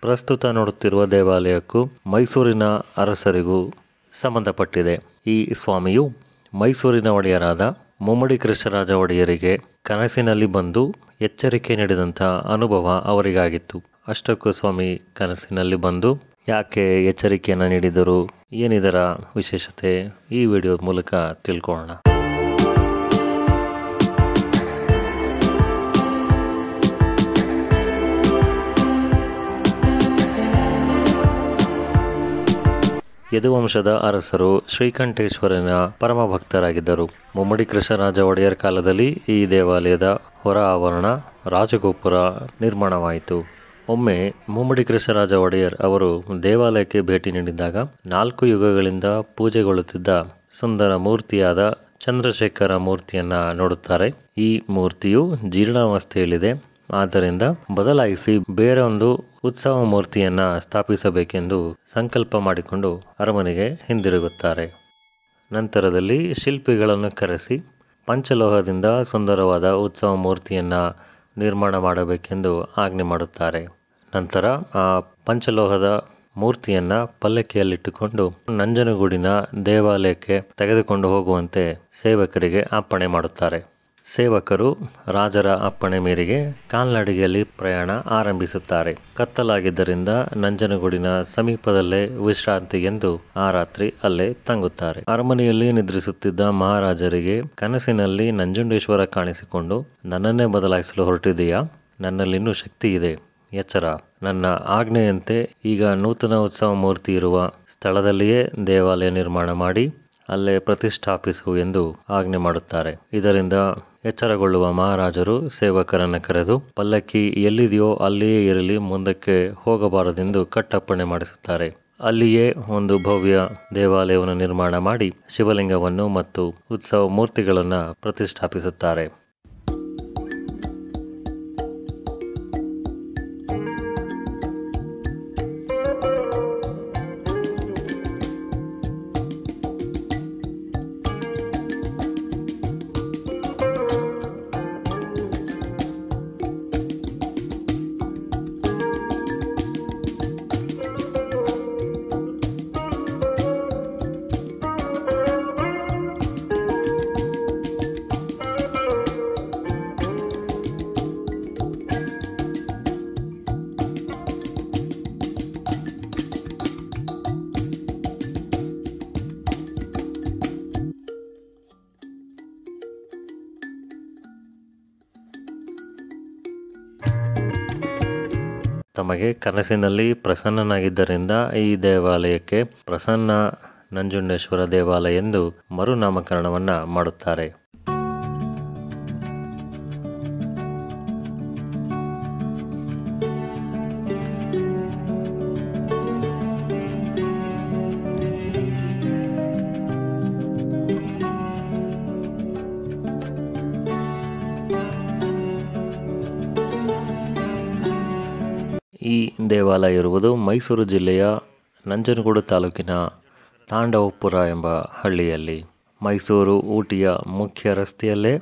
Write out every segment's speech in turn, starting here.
ಪ್ರಸ್ತುತ ನೋಡುತ್ತಿರುವ ದೇವಾಲಯಕ್ಕೂ ಮೈಸೂರಿನ ಅರಸರಿಗೂ ಸಂಬಂಧಪಟ್ಟಿದೆ. ಈ ಸ್ವಾಮಿಯು ಮೈಸೂರಿನ ಒಡೆಯರಾದ ಮುಮ್ಮಡಿ ಕೃಷ್ಣರಾಜ ಒಡೆಯರಿಗೆ ಕನಸಿನಲ್ಲಿ ಬಂದು ಎಚ್ಚರಿಕೆ ನೀಡಿದಂಥ ಅನುಭವ ಅವರಿಗಾಗಿತ್ತು. ಅಷ್ಟಕ್ಕೂ ಸ್ವಾಮಿ ಕನಸಿನಲ್ಲಿ ಬಂದು ಯಾಕೆ ಎಚ್ಚರಿಕೆಯನ್ನು ನೀಡಿದರು, ಏನಿದರ ವಿಶೇಷತೆ ಈ ವಿಡಿಯೋ ಮೂಲಕ ತಿಳ್ಕೊಳ್ಳೋಣ. ಯದುವಂಶದ ಅರಸರು ಶ್ರೀಕಂಠೇಶ್ವರನ ಪರಮ ಭಕ್ತರಾಗಿದ್ದರು. ಮುಮ್ಮಡಿ ಕೃಷ್ಣರಾಜ ಒಡೆಯರ್ ಕಾಲದಲ್ಲಿ ಈ ದೇವಾಲಯದ ಹೊರ ಆವರಣ ರಾಜಗೋಪುರ ನಿರ್ಮಾಣವಾಯಿತು. ಒಮ್ಮೆ ಮುಮ್ಮಡಿ ಕೃಷ್ಣರಾಜ ಒಡೆಯರ್ ಅವರು ದೇವಾಲಯಕ್ಕೆ ಭೇಟಿ ನೀಡಿದಾಗ 4 ಯುಗಗಳಿಂದ ಪೂಜೆಗೊಳ್ಳುತ್ತಿದ್ದ ಸುಂದರ ಮೂರ್ತಿಯಾದ ಚಂದ್ರಶೇಖರ ಮೂರ್ತಿಯನ್ನ ನೋಡುತ್ತಾರೆ. ಈ ಮೂರ್ತಿಯು ಜೀರ್ಣಾವಸ್ಥೆಯಲ್ಲಿದೆ, ಆದ್ದರಿಂದ ಬದಲಾಯಿಸಿ ಬೇರೊಂದು ಉತ್ಸವ ಮೂರ್ತಿಯನ್ನ ಸ್ಥಾಪಿಸಬೇಕೆಂದು ಸಂಕಲ್ಪ ಮಾಡಿಕೊಂಡು ಅರಮನೆಗೆ ಹಿಂದಿರುಗುತ್ತಾರೆ. ನಂತರದಲ್ಲಿ ಶಿಲ್ಪಿಗಳನ್ನು ಕರೆಸಿ ಪಂಚಲೋಹದಿಂದ ಸುಂದರವಾದ ಉತ್ಸವ ಮೂರ್ತಿಯನ್ನ ನಿರ್ಮಾಣ ಮಾಡಬೇಕೆಂದು ಆಜ್ಞೆ ಮಾಡುತ್ತಾರೆ. ನಂತರ ಆ ಪಂಚಲೋಹದ ಮೂರ್ತಿಯನ್ನ ಪಲ್ಲಕ್ಕಿಯಲ್ಲಿಟ್ಟುಕೊಂಡು ನಂಜನಗೂಡಿನ ದೇವಾಲಯಕ್ಕೆ ತೆಗೆದುಕೊಂಡು ಹೋಗುವಂತೆ ಸೇವಕರಿಗೆ ಅಪ್ಪಣೆ ಮಾಡುತ್ತಾರೆ. ಸೇವಕರು ರಾಜರ ಅಪ್ಪಣೆ ಮೇರೆಗೆ ಕಾಲ್ನಡಿಗೆಯಲ್ಲಿ ಪ್ರಯಾಣ ಆರಂಭಿಸುತ್ತಾರೆ. ಕತ್ತಲಾಗಿದ್ದರಿಂದ ನಂಜನಗೂಡಿನ ಸಮೀಪದಲ್ಲೇ ವಿಶ್ರಾಂತಿಗೆಂದು ಆ ರಾತ್ರಿ ಅಲ್ಲೇ ತಂಗುತ್ತಾರೆ. ಅರಮನೆಯಲ್ಲಿ ನಿದ್ರಿಸುತ್ತಿದ್ದ ಮಹಾರಾಜರಿಗೆ ಕನಸಿನಲ್ಲಿ ನಂಜುಂಡೇಶ್ವರ ಕಾಣಿಸಿಕೊಂಡು, ನನ್ನನ್ನೇ ಬದಲಾಯಿಸಲು ಹೊರಟಿದೆಯಾ? ನನ್ನಲ್ಲಿನ್ನೂ ಶಕ್ತಿ ಇದೆ, ಎಚ್ಚರ. ನನ್ನ ಆಜ್ಞೆಯಂತೆ ಈಗ ನೂತನ ಉತ್ಸವ ಮೂರ್ತಿ ಇರುವ ಸ್ಥಳದಲ್ಲಿಯೇ ದೇವಾಲಯ ನಿರ್ಮಾಣ ಮಾಡಿ ಅಲ್ಲೇ ಪ್ರತಿಷ್ಠಾಪಿಸು ಎಂದು ಆಜ್ಞೆ ಮಾಡುತ್ತಾರೆ. ಇದರಿಂದ ಎಚ್ಚರಗೊಳ್ಳುವ ಮಹಾರಾಜರು ಸೇವಕರನ್ನು ಕರೆದು ಪಲ್ಲಕ್ಕಿ ಎಲ್ಲಿದೆಯೋ ಅಲ್ಲಿಯೇ ಇರಲಿ, ಮುಂದಕ್ಕೆ ಹೋಗಬಾರದೆಂದು ಕಟ್ಟಪ್ಪಣೆ ಮಾಡಿಸುತ್ತಾರೆ. ಅಲ್ಲಿಯೇ ಒಂದು ಭವ್ಯ ದೇವಾಲಯವನ್ನು ನಿರ್ಮಾಣ ಮಾಡಿ ಶಿವಲಿಂಗವನ್ನು ಮತ್ತು ಉತ್ಸವ ಮೂರ್ತಿಗಳನ್ನು ಪ್ರತಿಷ್ಠಾಪಿಸುತ್ತಾರೆ. ತಮಗೆ ಕನಸಿನಲ್ಲಿ ಪ್ರಸನ್ನನಾಗಿದ್ದರಿಂದ ಈ ದೇವಾಲಯಕ್ಕೆ ಪ್ರಸನ್ನ ನಂಜುಂಡೇಶ್ವರ ದೇವಾಲಯ ಎಂದು ಮರುನಾಮಕರಣವನ್ನ ಮಾಡುತ್ತಾರೆ. ಈ ದೇವಾಲಯ ಇರುವುದು ಮೈಸೂರು ಜಿಲ್ಲೆಯ ನಂಜನಗೂಡು ತಾಲೂಕಿನ ತಾಂಡವಪುರ ಎಂಬ ಹಳ್ಳಿಯಲ್ಲಿ. ಮೈಸೂರು ಊಟಿಯ ಮುಖ್ಯ ರಸ್ತೆಯಲ್ಲೇ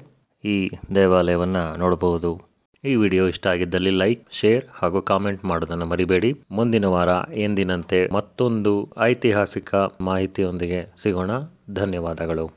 ಈ ದೇವಾಲಯವನ್ನು ನೋಡಬಹುದು. ಈ ವಿಡಿಯೋ ಇಷ್ಟ ಆಗಿದ್ದಲ್ಲಿ ಲೈಕ್, ಶೇರ್ ಹಾಗೂ ಕಾಮೆಂಟ್ ಮಾಡೋದನ್ನು ಮರಿಬೇಡಿ. ಮುಂದಿನ ವಾರ ಎಂದಿನಂತೆ ಮತ್ತೊಂದು ಐತಿಹಾಸಿಕ ಮಾಹಿತಿಯೊಂದಿಗೆ ಸಿಗೋಣ. ಧನ್ಯವಾದಗಳು.